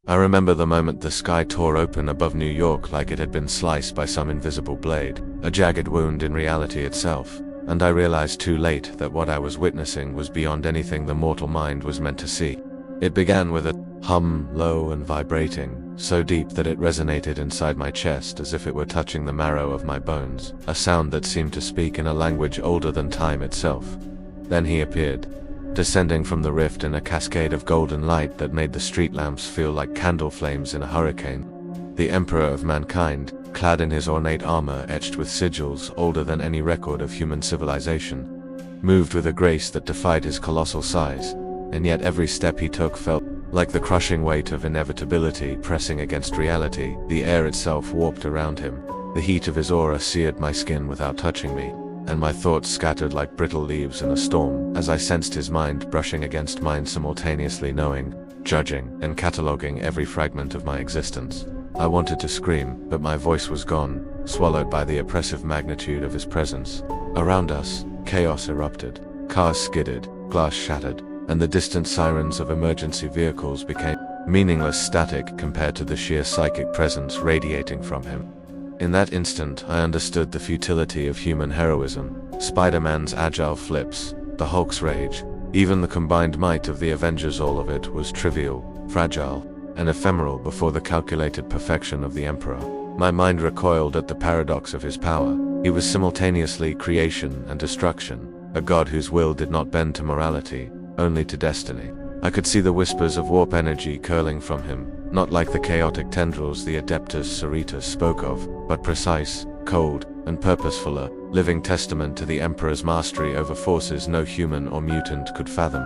I remember the moment the sky tore open above New York like it had been sliced by some invisible blade, a jagged wound in reality itself, and I realized too late that what I was witnessing was beyond anything the mortal mind was meant to see. It began with a hum, low and vibrating, so deep that it resonated inside my chest as if it were touching the marrow of my bones, a sound that seemed to speak in a language older than time itself. Then he appeared, descending from the rift in a cascade of golden light that made the street lamps feel like candle flames in a hurricane. The Emperor of Mankind, clad in his ornate armor etched with sigils older than any record of human civilization, moved with a grace that defied his colossal size, and yet every step he took felt like the crushing weight of inevitability pressing against reality. The air itself warped around him. The heat of his aura seared my skin without touching me, and my thoughts scattered like brittle leaves in a storm as I sensed his mind brushing against mine, simultaneously knowing, judging, and cataloging every fragment of my existence. I wanted to scream, but my voice was gone, swallowed by the oppressive magnitude of his presence. Around us, chaos erupted. Cars skidded, glass shattered, and the distant sirens of emergency vehicles became meaningless static compared to the sheer psychic presence radiating from him. In that instant, I understood the futility of human heroism. Spider-Man's agile flips, the Hulk's rage, even the combined might of the Avengers, all of it was trivial, fragile, and ephemeral before the calculated perfection of the Emperor. My mind recoiled at the paradox of his power. He was simultaneously creation and destruction, a god whose will did not bend to morality, only to destiny. I could see the whispers of warp energy curling from him, not like the chaotic tendrils the Adeptus Sororitas spoke of, but precise, cold, and purposeful, a living testament to the Emperor's mastery over forces no human or mutant could fathom.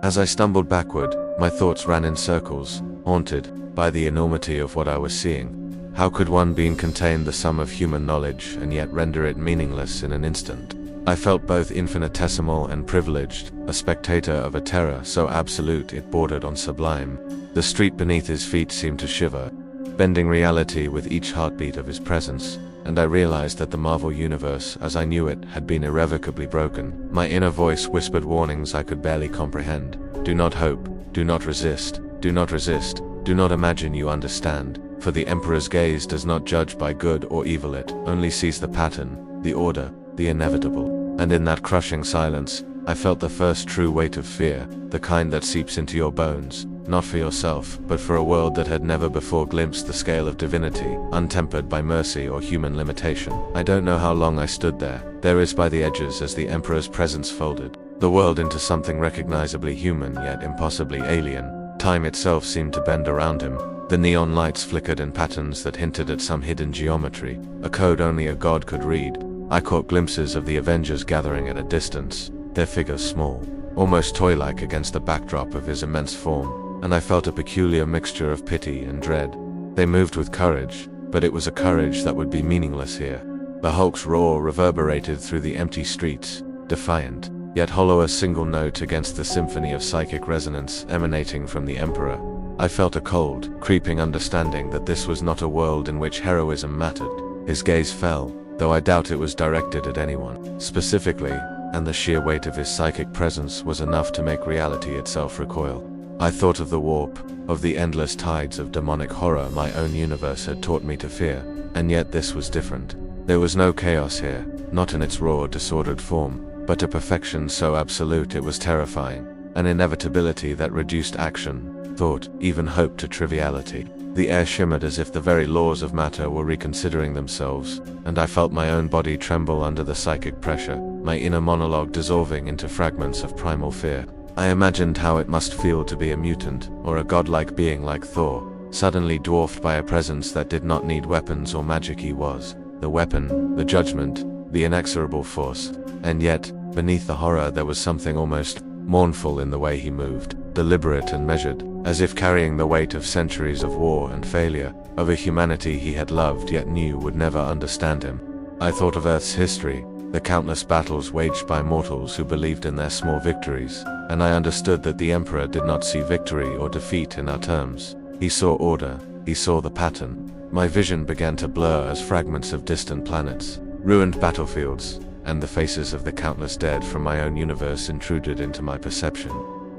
As I stumbled backward, my thoughts ran in circles, haunted by the enormity of what I was seeing. How could one being contain the sum of human knowledge and yet render it meaningless in an instant? I felt both infinitesimal and privileged, a spectator of a terror so absolute it bordered on sublime. The street beneath his feet seemed to shiver, bending reality with each heartbeat of his presence, and I realized that the Marvel Universe, as I knew it, had been irrevocably broken. My inner voice whispered warnings I could barely comprehend. Do not hope, do not resist, do not resist, do not imagine you understand, for the Emperor's gaze does not judge by good or evil, it only sees the pattern, the order, the inevitable. And in that crushing silence, I felt the first true weight of fear, the kind that seeps into your bones, not for yourself, but for a world that had never before glimpsed the scale of divinity, untempered by mercy or human limitation. I don't know how long I stood there is by the edges as the Emperor's presence folded the world into something recognizably human yet impossibly alien. Time itself seemed to bend around him. The neon lights flickered in patterns that hinted at some hidden geometry, a code only a god could read. I caught glimpses of the Avengers gathering at a distance, their figures small, almost toy-like against the backdrop of his immense form, and I felt a peculiar mixture of pity and dread. They moved with courage, but it was a courage that would be meaningless here. The Hulk's roar reverberated through the empty streets, defiant, yet hollow, a single note against the symphony of psychic resonance emanating from the Emperor. I felt a cold, creeping understanding that this was not a world in which heroism mattered. His gaze fell, though I doubt it was directed at anyone specifically, and the sheer weight of his psychic presence was enough to make reality itself recoil. I thought of the warp, of the endless tides of demonic horror my own universe had taught me to fear, and yet this was different. There was no chaos here, not in its raw, disordered form, but a perfection so absolute it was terrifying, an inevitability that reduced action, thought, even hope to triviality. The air shimmered as if the very laws of matter were reconsidering themselves, and I felt my own body tremble under the psychic pressure, my inner monologue dissolving into fragments of primal fear. I imagined how it must feel to be a mutant, or a godlike being like Thor, suddenly dwarfed by a presence that did not need weapons or magic. He was the weapon, the judgment, the inexorable force, and yet, beneath the horror there was something almost mournful in the way he moved, deliberate and measured, as if carrying the weight of centuries of war and failure, of a humanity he had loved yet knew would never understand him. I thought of Earth's history, the countless battles waged by mortals who believed in their small victories, and I understood that the Emperor did not see victory or defeat in our terms. He saw order, he saw the pattern. My vision began to blur as fragments of distant planets, ruined battlefields, and the faces of the countless dead from my own universe intruded into my perception.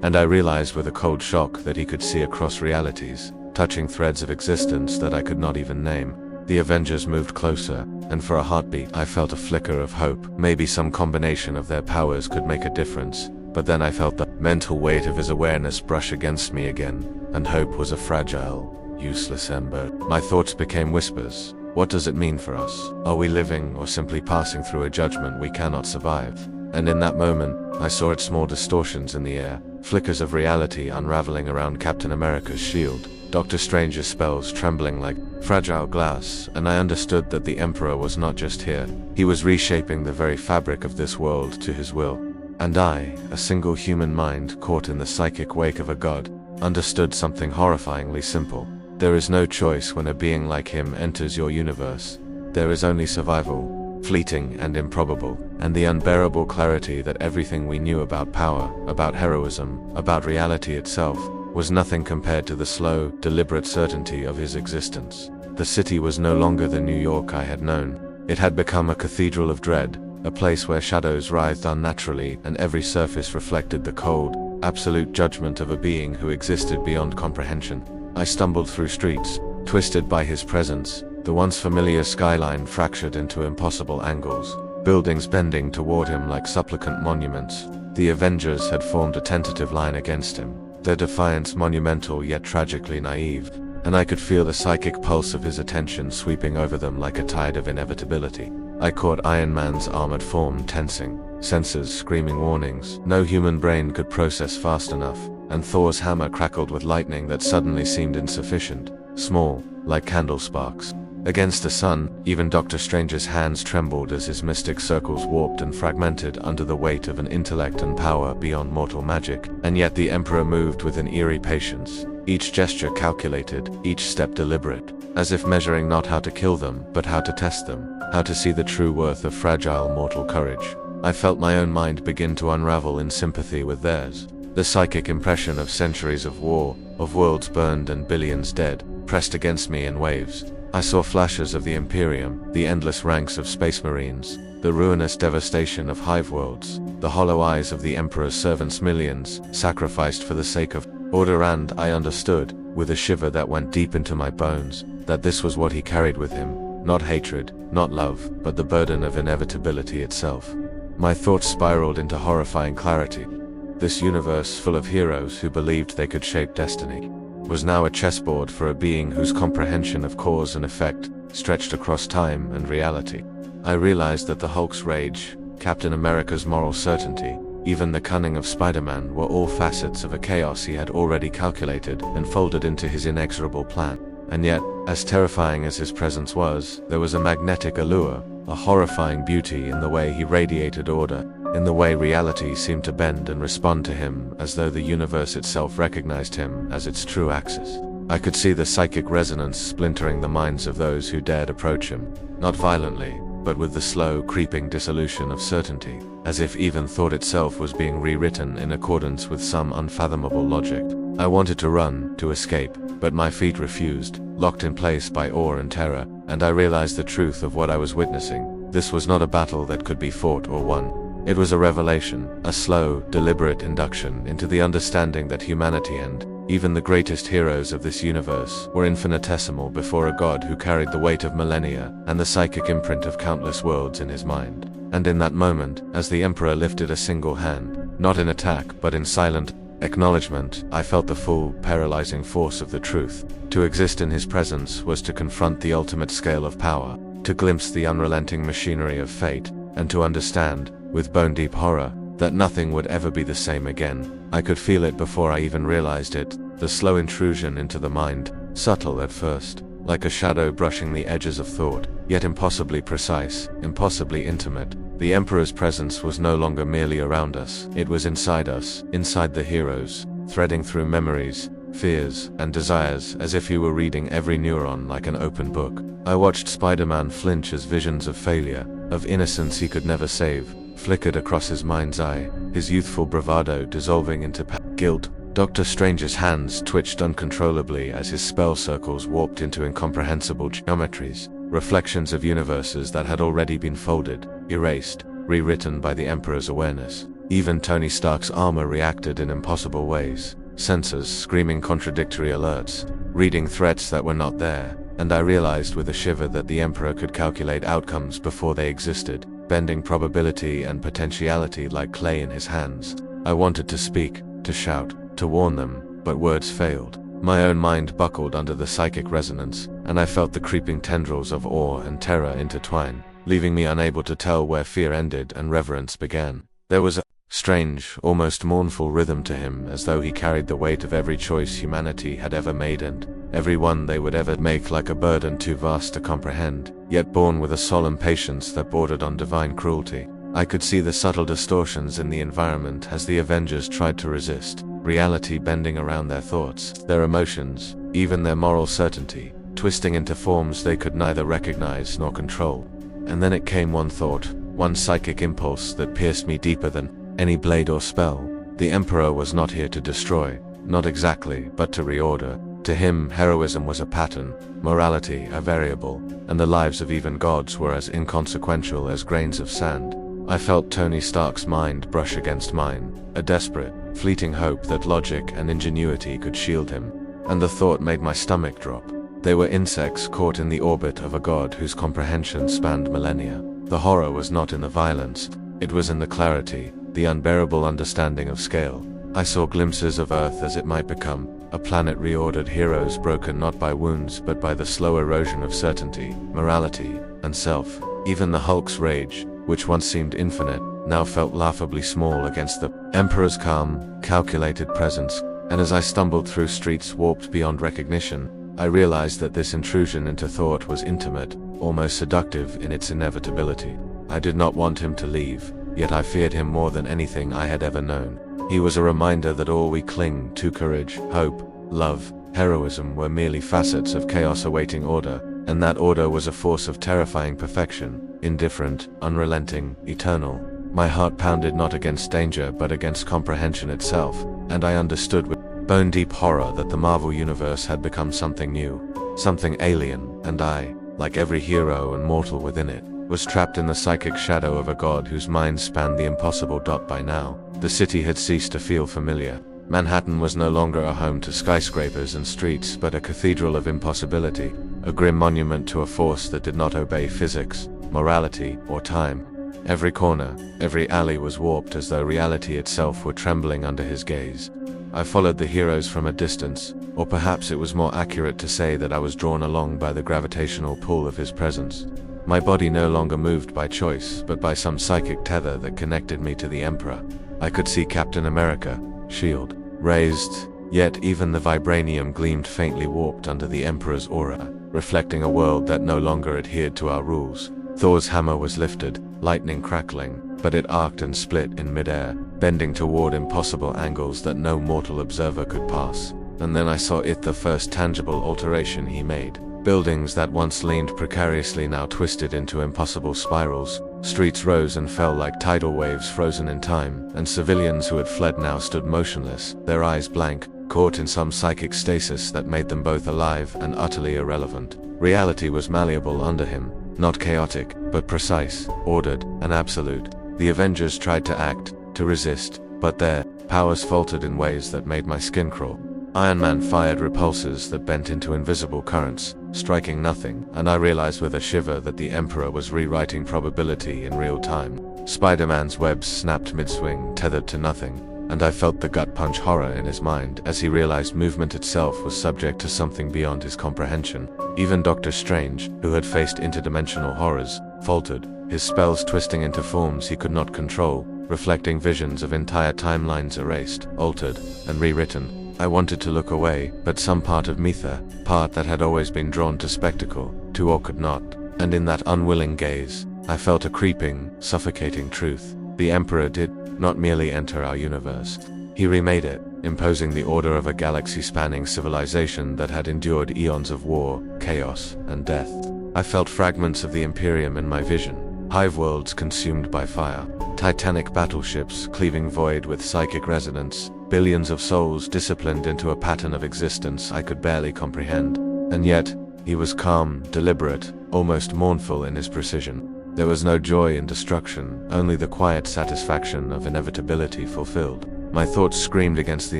And I realized with a cold shock that he could see across realities, touching threads of existence that I could not even name. The Avengers moved closer, and for a heartbeat I felt a flicker of hope. Maybe some combination of their powers could make a difference. But then I felt the mental weight of his awareness brush against me again, and hope was a fragile, useless ember. My thoughts became whispers. What does it mean for us? Are we living or simply passing through a judgment we cannot survive? And in that moment, I saw its small distortions in the air, flickers of reality unraveling around Captain America's shield, Doctor Strange's spells trembling like fragile glass, and I understood that the Emperor was not just here. He was reshaping the very fabric of this world to his will. And I, a single human mind caught in the psychic wake of a god, understood something horrifyingly simple. There is no choice when a being like him enters your universe. There is only survival, fleeting and improbable, and the unbearable clarity that everything we knew about power, about heroism, about reality itself, was nothing compared to the slow, deliberate certainty of his existence. The city was no longer the New York I had known. It had become a cathedral of dread, a place where shadows writhed unnaturally and every surface reflected the cold, absolute judgment of a being who existed beyond comprehension. I stumbled through streets, twisted by his presence, the once familiar skyline fractured into impossible angles, buildings bending toward him like supplicant monuments. The Avengers had formed a tentative line against him, their defiance monumental yet tragically naive, and I could feel the psychic pulse of his attention sweeping over them like a tide of inevitability. I caught Iron Man's armored form tensing, sensors screaming warnings no human brain could process fast enough, and Thor's hammer crackled with lightning that suddenly seemed insufficient, small, like candle sparks. Against the sun, even Doctor Strange's hands trembled as his mystic circles warped and fragmented under the weight of an intellect and power beyond mortal magic, and yet the Emperor moved with an eerie patience, each gesture calculated, each step deliberate, as if measuring not how to kill them, but how to test them, how to see the true worth of fragile mortal courage. I felt my own mind begin to unravel in sympathy with theirs. The psychic impression of centuries of war, of worlds burned and billions dead, pressed against me in waves. I saw flashes of the Imperium, the endless ranks of space marines, the ruinous devastation of hive worlds, the hollow eyes of the Emperor's servants, millions, sacrificed for the sake of order, and I understood, with a shiver that went deep into my bones, that this was what he carried with him. Not hatred, not love, but the burden of inevitability itself. My thoughts spiraled into horrifying clarity. This universe full of heroes who believed they could shape destiny was now a chessboard for a being whose comprehension of cause and effect stretched across time and reality. I realized that the Hulk's rage, Captain America's moral certainty, even the cunning of Spider-Man were all facets of a chaos he had already calculated and folded into his inexorable plan. And yet, as terrifying as his presence was, there was a magnetic allure, a horrifying beauty in the way he radiated order, in the way reality seemed to bend and respond to him as though the universe itself recognized him as its true axis. I could see the psychic resonance splintering the minds of those who dared approach him, not violently, but with the slow, creeping dissolution of certainty, as if even thought itself was being rewritten in accordance with some unfathomable logic. I wanted to run, to escape, but my feet refused, locked in place by awe and terror, and I realized the truth of what I was witnessing. This was not a battle that could be fought or won. It was a revelation, a slow, deliberate induction into the understanding that humanity and even the greatest heroes of this universe were infinitesimal before a god who carried the weight of millennia and the psychic imprint of countless worlds in his mind. And in that moment, as the Emperor lifted a single hand, not in attack but in silent acknowledgement, I felt the full, paralyzing force of the truth. To exist in his presence was to confront the ultimate scale of power, to glimpse the unrelenting machinery of fate, and to understand, with bone-deep horror, that nothing would ever be the same again. I could feel it before I even realized it, the slow intrusion into the mind, subtle at first, like a shadow brushing the edges of thought, yet impossibly precise, impossibly intimate. The Emperor's presence was no longer merely around us, it was inside us, inside the heroes, threading through memories, fears, and desires as if he were reading every neuron like an open book. I watched Spider-Man flinch as visions of failure, of innocence he could never save, flickered across his mind's eye, his youthful bravado dissolving into guilt. Doctor Strange's hands twitched uncontrollably as his spell circles warped into incomprehensible geometries, reflections of universes that had already been folded, erased, rewritten by the Emperor's awareness. Even Tony Stark's armor reacted in impossible ways. sensors screaming contradictory alerts, reading threats that were not there, and I realized with a shiver that the Emperor could calculate outcomes before they existed, bending probability and potentiality like clay in his hands. I wanted to speak, to shout, to warn them, but words failed. My own mind buckled under the psychic resonance, and I felt the creeping tendrils of awe and terror intertwine, leaving me unable to tell where fear ended and reverence began. There was a strange, almost mournful rhythm to him, as though he carried the weight of every choice humanity had ever made and every one they would ever make like a burden too vast to comprehend, yet borne with a solemn patience that bordered on divine cruelty. I could see the subtle distortions in the environment as the Avengers tried to resist, reality bending around their thoughts, their emotions, even their moral certainty, twisting into forms they could neither recognize nor control. And then it came one thought, one psychic impulse that pierced me deeper than any blade or spell. The Emperor was not here to destroy, not exactly, but to reorder. To him, heroism was a pattern, morality a variable, and the lives of even gods were as inconsequential as grains of sand. I felt Tony Stark's mind brush against mine, a desperate, fleeting hope that logic and ingenuity could shield him, and the thought made my stomach drop. They were insects caught in the orbit of a god whose comprehension spanned millennia. The horror was not in the violence, it was in the clarity, the unbearable understanding of scale. I saw glimpses of Earth as it might become, a planet reordered, heroes broken not by wounds but by the slow erosion of certainty, morality, and self. Even the Hulk's rage, which once seemed infinite, now felt laughably small against the Emperor's calm, calculated presence, and as I stumbled through streets warped beyond recognition, I realized that this intrusion into thought was intimate, almost seductive in its inevitability. I did not want him to leave, yet I feared him more than anything I had ever known. He was a reminder that all we cling to, courage, hope, love, heroism, were merely facets of chaos awaiting order, and that order was a force of terrifying perfection, indifferent, unrelenting, eternal. My heart pounded not against danger but against comprehension itself, and I understood with bone-deep horror that the Marvel Universe had become something new, something alien, and I, like every hero and mortal within it, was trapped in the psychic shadow of a god whose mind spanned the impossible. By now, the city had ceased to feel familiar. Manhattan was no longer a home to skyscrapers and streets, but a cathedral of impossibility, a grim monument to a force that did not obey physics, morality, or time. Every corner, every alley was warped as though reality itself were trembling under his gaze. I followed the heroes from a distance, or perhaps it was more accurate to say that I was drawn along by the gravitational pull of his presence. My body no longer moved by choice, but by some psychic tether that connected me to the Emperor. I could see Captain America, shield raised, yet even the vibranium gleamed faintly warped under the Emperor's aura, reflecting a world that no longer adhered to our rules. Thor's hammer was lifted, lightning crackling, but it arced and split in midair, bending toward impossible angles that no mortal observer could pass. And then I saw it, the first tangible alteration he made. Buildings that once leaned precariously now twisted into impossible spirals. Streets rose and fell like tidal waves frozen in time, and civilians who had fled now stood motionless, their eyes blank, caught in some psychic stasis that made them both alive and utterly irrelevant. Reality was malleable under him, not chaotic, but precise, ordered, and absolute. The Avengers tried to act, to resist, but their powers faltered in ways that made my skin crawl. Iron Man fired repulsors that bent into invisible currents, striking nothing, and I realized with a shiver that the Emperor was rewriting probability in real time. Spider-Man's webs snapped mid-swing, tethered to nothing, and I felt the gut-punch horror in his mind as he realized movement itself was subject to something beyond his comprehension. Even Doctor Strange, who had faced interdimensional horrors, faltered, his spells twisting into forms he could not control, reflecting visions of entire timelines erased, altered, and rewritten. I wanted to look away, but some part of me, the part that had always been drawn to spectacle, to or could not, and in that unwilling gaze, I felt a creeping, suffocating truth. The Emperor did not merely enter our universe. He remade it, imposing the order of a galaxy-spanning civilization that had endured eons of war, chaos, and death. I felt fragments of the Imperium in my vision, hive worlds consumed by fire, titanic battleships cleaving void with psychic resonance, billions of souls disciplined into a pattern of existence I could barely comprehend. And yet, he was calm, deliberate, almost mournful in his precision. There was no joy in destruction, only the quiet satisfaction of inevitability fulfilled. My thoughts screamed against the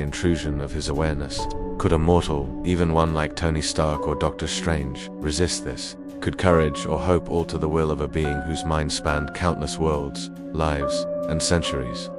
intrusion of his awareness. Could a mortal, even one like Tony Stark or Doctor Strange, resist this? Could courage or hope alter the will of a being whose mind spanned countless worlds, lives, and centuries?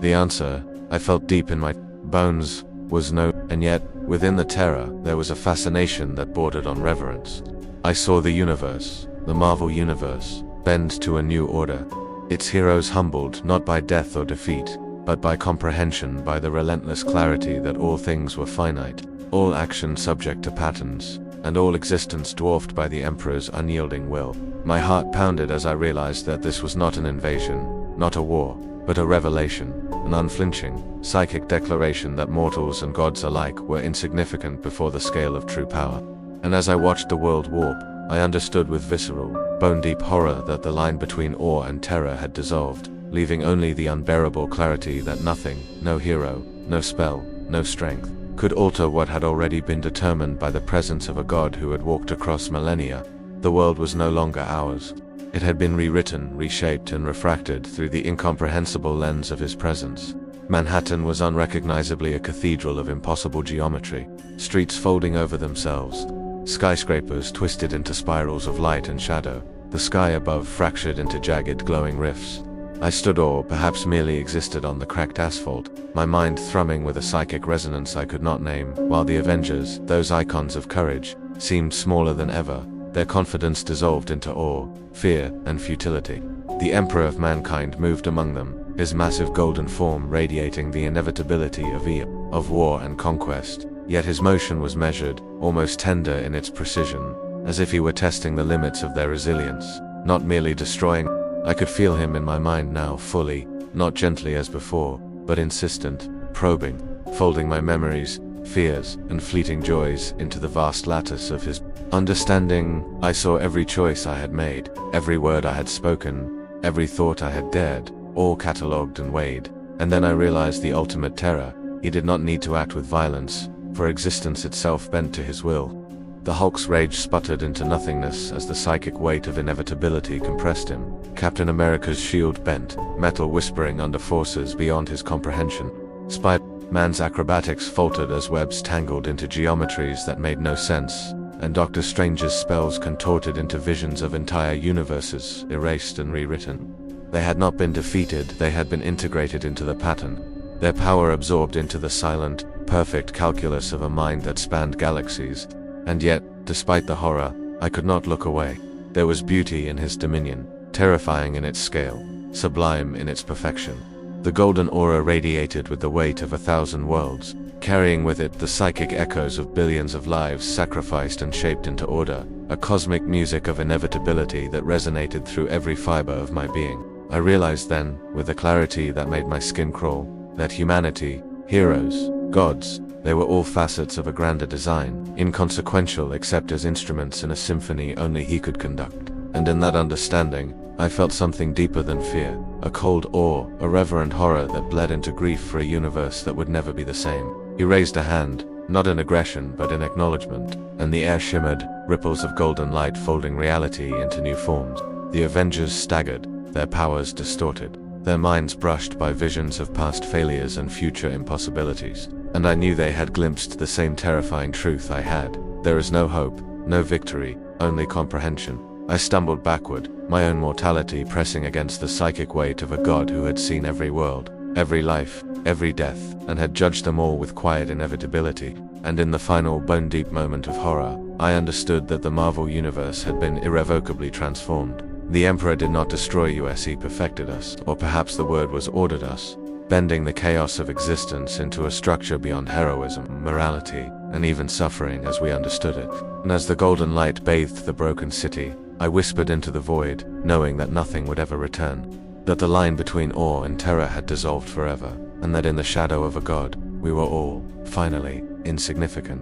The answer, I felt deep in my bones, was no, and yet, within the terror, there was a fascination that bordered on reverence. I saw the universe, the Marvel universe, bend to a new order. Its heroes humbled not by death or defeat, but by comprehension, by the relentless clarity that all things were finite, all action subject to patterns, and all existence dwarfed by the Emperor's unyielding will. My heart pounded as I realized that this was not an invasion, not a war, but a revelation, an unflinching, psychic declaration that mortals and gods alike were insignificant before the scale of true power. And as I watched the world warp, I understood with visceral, bone-deep horror that the line between awe and terror had dissolved, leaving only the unbearable clarity that nothing, no hero, no spell, no strength, could alter what had already been determined by the presence of a god who had walked across millennia. The world was no longer ours. It had been rewritten, reshaped, and refracted through the incomprehensible lens of his presence. Manhattan was unrecognizably a cathedral of impossible geometry, streets folding over themselves, skyscrapers twisted into spirals of light and shadow, the sky above fractured into jagged glowing rifts. I stood or perhaps merely existed on the cracked asphalt, my mind thrumming with a psychic resonance I could not name, while the Avengers, those icons of courage, seemed smaller than ever, their confidence dissolved into awe, fear, and futility. The Emperor of mankind moved among them, his massive golden form radiating the inevitability of war and conquest, yet his motion was measured, almost tender in its precision, as if he were testing the limits of their resilience, not merely destroying. I could feel him in my mind now fully, not gently as before, but insistent, probing, folding my memories, fears, and fleeting joys into the vast lattice of his understanding. I saw every choice I had made, every word I had spoken, every thought I had dared, all catalogued and weighed. And then I realized the ultimate terror. He did not need to act with violence, for existence itself bent to his will. The Hulk's rage sputtered into nothingness as the psychic weight of inevitability compressed him. Captain America's shield bent, metal whispering under forces beyond his comprehension. Spider-Man's acrobatics faltered as webs tangled into geometries that made no sense, and Doctor Strange's spells contorted into visions of entire universes, erased and rewritten. They had not been defeated, they had been integrated into the pattern, their power absorbed into the silent, perfect calculus of a mind that spanned galaxies. And yet, despite the horror, I could not look away. There was beauty in his dominion, terrifying in its scale, sublime in its perfection. The golden aura radiated with the weight of 1,000 worlds, carrying with it the psychic echoes of billions of lives sacrificed and shaped into order, a cosmic music of inevitability that resonated through every fiber of my being. I realized then, with a clarity that made my skin crawl, that humanity, heroes, gods, they were all facets of a grander design, inconsequential except as instruments in a symphony only he could conduct. And in that understanding, I felt something deeper than fear, a cold awe, a reverent horror that bled into grief for a universe that would never be the same. He raised a hand, not in aggression but in acknowledgement, and the air shimmered, ripples of golden light folding reality into new forms. The Avengers staggered, their powers distorted, their minds brushed by visions of past failures and future impossibilities. And I knew they had glimpsed the same terrifying truth I had. There is no hope, no victory, only comprehension. I stumbled backward, my own mortality pressing against the psychic weight of a god who had seen every world, every life, every death, and had judged them all with quiet inevitability. And in the final bone-deep moment of horror, I understood that the Marvel universe had been irrevocably transformed. The Emperor did not destroy us, he perfected us, or perhaps the word was ordered us, bending the chaos of existence into a structure beyond heroism, morality, and even suffering as we understood it. And as the golden light bathed the broken city, I whispered into the void, knowing that nothing would ever return, that the line between awe and terror had dissolved forever, and that in the shadow of a god, we were all, finally, insignificant.